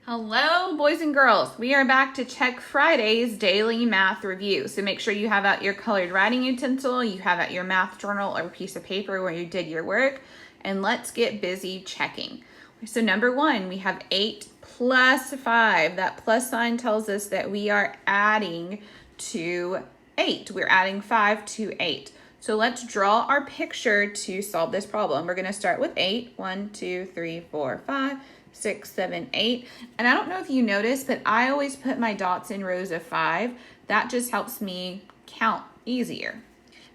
Hello, boys and girls. We are back to check Friday's daily math review. So make sure you have out your colored writing utensil, you have out your math journal or piece of paper where you did your work, and let's get busy checking. So number one, we have 8 plus 5. That plus sign tells us that we are adding to 8. We're adding 5 to 8. So let's draw our picture to solve this problem. We're going to start with 8. 1, 2, 3, 4, 5. 6, 7, 8. And I don't know if you noticed, but I always put my dots in rows of 5. That just helps me count easier.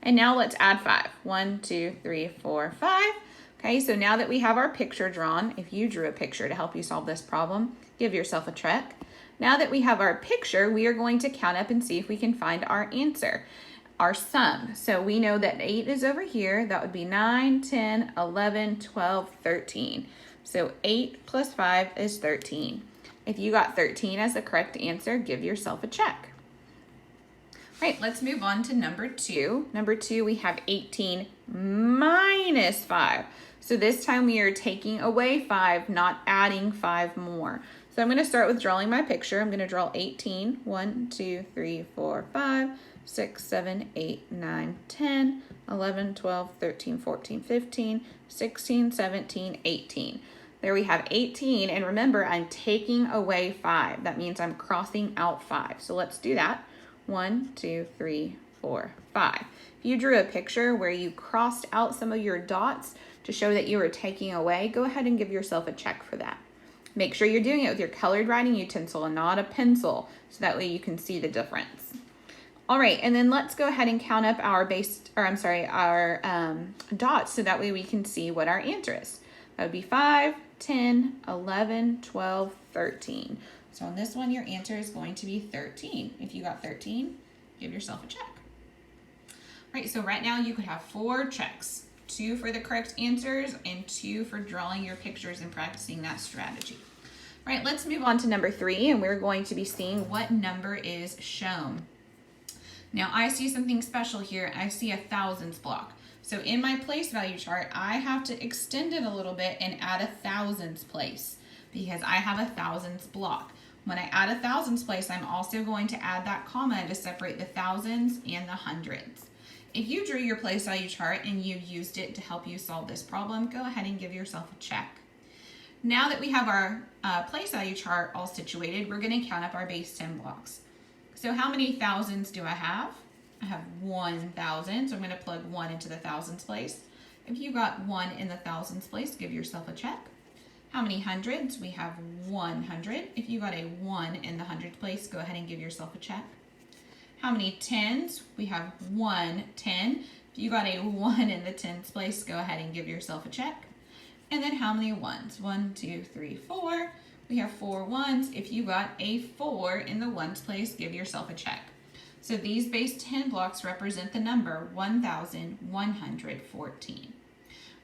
And now let's add 5. 1, 2, 3, 4, 5. Okay, so now that we have our picture drawn, if you drew a picture to help you solve this problem, give yourself a check. Now that we have our picture, we are going to count up and see if we can find our answer, our sum. So we know that 8 is over here. That would be 9, 10, 11, 12, 13. So 8 plus 5 is 13. If you got 13 as the correct answer, give yourself a check. All right, let's move on to number 2. Number 2, we have 18 minus 5. So this time we are taking away 5, not adding 5 more. So I'm going to start with drawing my picture. I'm going to draw 18. 1, 2, 3, 4, 5, 6, 7, 8, 9, 10, 11, 12, 13, 14, 15, 16, 17, 18. There we have 18, and remember, I'm taking away 5. That means I'm crossing out 5. So let's do that. 1, 2, 3, 4, 5. If you drew a picture where you crossed out some of your dots to show that you were taking away, go ahead and give yourself a check for that. Make sure you're doing it with your colored writing utensil and not a pencil, so that way you can see the difference. All right, and then let's go ahead and count up our dots so that way we can see what our answer is. That would be 5, 10, 11, 12, 13. So on this one, your answer is going to be 13. If you got 13, give yourself a check. All right, so right now you could have 4 checks, 2 for the correct answers and 2 for drawing your pictures and practicing that strategy. All right, let's move on to number 3, and we're going to be seeing what number is shown. Now I see something special here. I see a thousands block. So in my place value chart, I have to extend it a little bit and add a thousands place because I have a thousands block. When I add a thousands place, I'm also going to add that comma to separate the thousands and the hundreds. If you drew your place value chart and you used it to help you solve this problem, go ahead and give yourself a check. Now that we have our place value chart all situated, we're going to count up our base 10 blocks. So how many thousands do I have? I have 1,000, so I'm going to plug 1 into the thousands place. If you got 1 in the thousands place, give yourself a check. How many hundreds? We have 100. If you got a 1 in the hundreds place, go ahead and give yourself a check. How many tens? We have 1 10. If you got a 1 in the tens place, go ahead and give yourself a check. And then how many ones? 1, 2, 3, 4. We have 4 ones. If you got a 4 in the ones place, give yourself a check. So these base 10 blocks represent the number 1,114.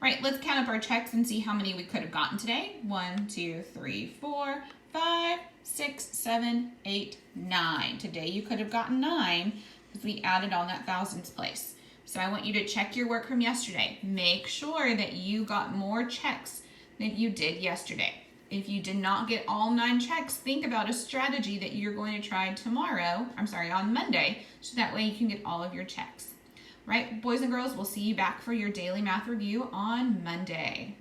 Right, let's count up our checks and see how many we could have gotten today. 1, 2, 3, 4, 5, 6, 7, 8, 9. Today you could have gotten 9 because we added on that thousands place. So I want you to check your work from yesterday. Make sure that you got more checks than you did yesterday. If you did not get all 9 checks, think about a strategy that you're going to try on Monday, so that way you can get all of your checks. Right, boys and girls, we'll see you back for your daily math review on Monday.